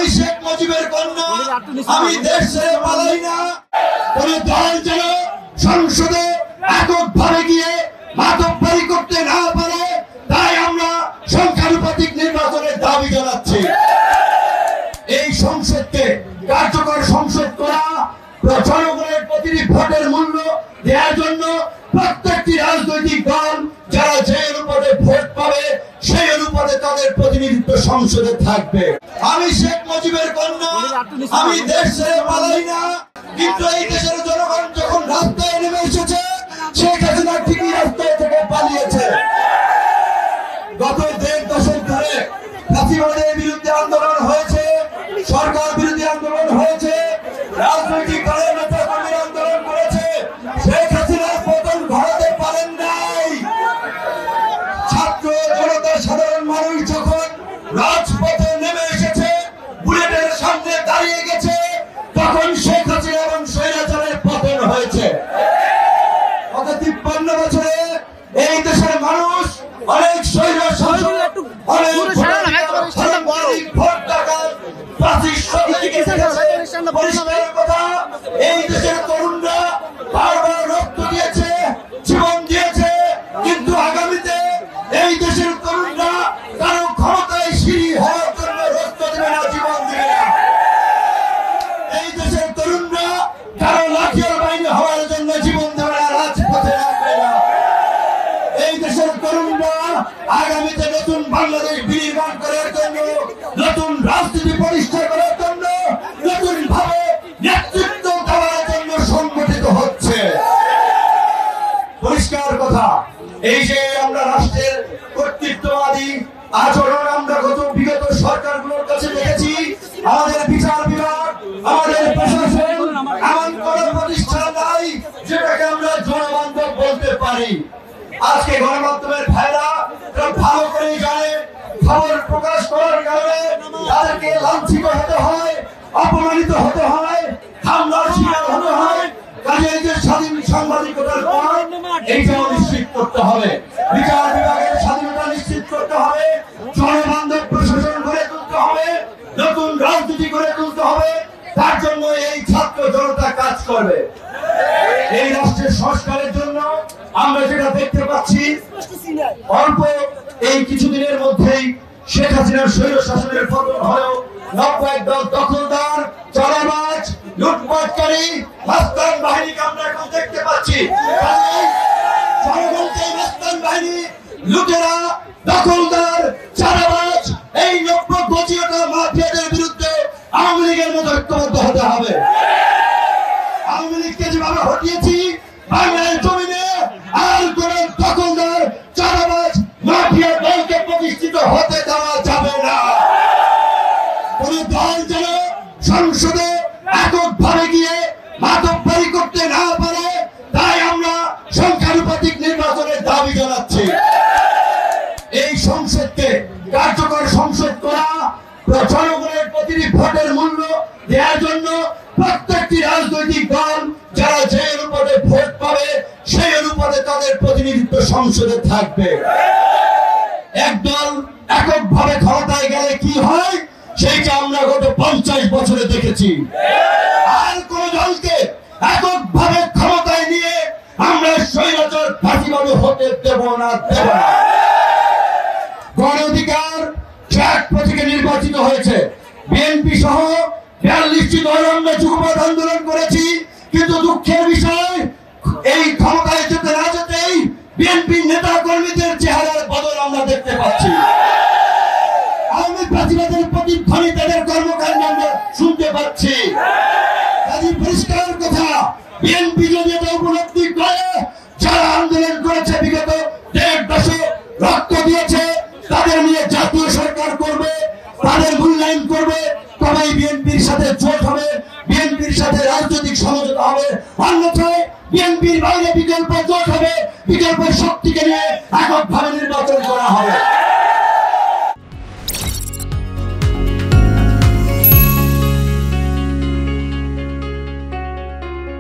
আমি শেখ মুজিবের কন্যা, আমি দেশ ছেড়ে পালাই না। কোন দল যেন সংসদে এককভাবে গিয়ে মাতব্বরি করতে না পারে, তাই আমরা সংখ্যানুপাতিক নির্বাচনের দাবি জানাচ্ছি। এই সংসদকে কার্যকর সংসদ করা, জনগণের প্রতিটি ভোটের মূল্য দেওয়ার জন্য প্রত্যেকটি রাজনৈতিক দল যারা যে অনুপাতে ভোট পাবে সেই অনুপাতে তাদের প্রতিনিধিত্ব সংসদে থাকবে। আমি শেখ মুজিবের কন্যা, আমি দেশ ছেড়ে পালাই না। কিন্তু এই দেশের জনগণ যখন রাস্তায় নেমে এসেছে, শেখ হাসিনা ঠিকই রাস্তায় থেকে পালিয়েছে। গত 1.5 দশক ধরে ফাঁসিবাদের বিরুদ্ধে আন্দোলন হয়েছে, সরকার বিরোধী আন্দোলন হয়েছে, রাজনৈতিক দলের নেতা কর্মীরা আন্দোলন করেছে। শেখ হাসিনার পতন ঘটাতে পারেন নাই। ছাত্র জনতা সাধারণ মানুষ যখন রাজপথে নেমে এসেছে, বুলেটের সামনে দাঁড়িয়ে গেছে, তখন শেখ হাসিনা এবং স্বৈরাচারের পতন হয়েছে। গত 53 বছরে এই দেশের মানুষ অনেক স্বৈর শাসক, অনেক ভোট ডাকাত, পরিষ্কার কথা, এই দেশের তরুণরা বারবার রক্ত দিয়েছে, জীবন দিয়েছে। কিন্তু আগামীতে এই দেশের তরুণরা কারো ক্ষমতায় সিঁড়ি হওয়ার জন্য রক্ত দেবে না, জীবন দেবে না। এই দেশের তরুণরা কারো লাঠিয়ার বাহিনী হওয়ার জন্য জীবন দেবে না, রাজপথে নামবে না। এই দেশের তরুণরা আগামীতে নতুন বাংলাদেশ বিনির্মাণ করার জন্য, নতুন রাজনীতি প্রতিষ্ঠা করার জন্য, নতুন ভাবে নেতৃত্ব দেওয়ার জন্য সংগঠিত হচ্ছে। পরিষ্কার কথা, এই যে আমরা রাষ্ট্রের কর্তৃত্ববাদী আচরণ আমরা বিগত সরকারগুলোর কাছে দেখেছি, আমাদের বিচার বিভাগ, আমাদের প্রশাসন এমন কোন প্রতিষ্ঠান নাই যেটাকে আমরা জনবান্ধব বলতে পারি। আজকে গণমাধ্যমের ভাইরা ভালো করেই জানে, খবর প্রকাশ করার কারণে তাদেরকে লাঞ্ছিত হতে হয়, অপমানিত হতে হয়, হামলার শিকার হতে হয়। কাজে যে স্বাধীন সাংবাদিকতার পর এইটাও নিশ্চিত করতে হবে, বিচার বিভাগের স্বাধীনতা নিশ্চিত করতে হবে, জনবান্ধব প্রশাসন গড়ে তুলতে হবে, নতুন রাজনীতি গড়ে তুলতে হবে। তার জন্য এই ছাত্র জনতা কাজ করবে। এই রাষ্ট্রের সংস্কারের জন্য আমরা যেটা দেখতে পাচ্ছি, অল্প এই কিছুদিনের মধ্যেই শেখ হাসিনার স্বৈর শাসনের পতন হলো। একদল দখলদার, চাঁদাবাজ, লুটপাটকারী মাস্তান বাহিনীকে আমরা এখন দেখতে পাচ্ছি। জনগণকে মাস্তান বাহিনী, লুটেরা, দখলদার, চাঁদাবাজ, এই 90-গজিয়াটা মাফিয়াদের বিরুদ্ধে আওয়ামী লীগের মতো ঐক্যবদ্ধ হতে হবে। আওয়ামী লীগকে যেভাবে হটিয়েছি, বাংলার জমিনে আর কোন দখলদার, চাঁদাবাজ, মাফিয়া দলকে প্রতিষ্ঠিত হতে দেওয়া যাবে না। কোন দল যেন সংসদে এককভাবে গিয়ে মাতব্বরি করতে না পারে, তাই আমরা সংখ্যানুপাতিক নির্বাচনের দাবি জানাচ্ছি। এই সংসদকে কার্যকর সংসদ করা, জনগণের প্রতিটি ভোটের মূল্য দেওয়ার জন্য প্রত্যেকটি রাজনৈতিক দল যারা যে অনুপাতে ভোট পাবে সেই অনুপাতে তাদের প্রতিনিধিত্ব সংসদে থাকবে। একদল এককভাবে ক্ষমতায় গেলে কি হয় সেইটা আমরা গত 50 বছরে দেখেছি। আর কোন দলকে এককভাবে ক্ষমতায় নিয়ে আমরা স্বৈরাচার ফাঁসিবাদ হতে দেব না, দেব না। গণ অধিকার ট্র্যাক প্রতীকে নির্বাচিত হয়েছে। বিএনপি সহ 42টি দল আমরা যুগপৎ আন্দোলন করেছি, কিন্তু দুঃখের বিষয় এই ক্ষমতায় যেতে না যেতেই বিএনপি নেতা কর্মীদের চেহারার বদল আমরা দেখতে পাচ্ছি। আওয়ামী ফাঁসিবাদের প্রতিধ্বনি তাদের কর্মকাণ্ডে আমরা শুনতে পাচ্ছি। পরিষ্কার কথা, বিএনপি যদি এটা উপলব্ধি করে, যারা আন্দোলন করেছে বিগত 1.5 দশক রক্ত দিয়েছে, তাদের নিয়ে জাতীয় সরকার করবে, তাদের মূল্যায়ন করবে, তবেই বিএনপির সাথে জোট হবে, বিএনপির সাথে রাজনৈতিক সমঝোতা হবে। অন্যথায় বিএনপির বাইরে বিকল্প জোট হবে, বিকল্প শক্তিকে নিয়ে এককভাবে নির্বাচন করা হবে।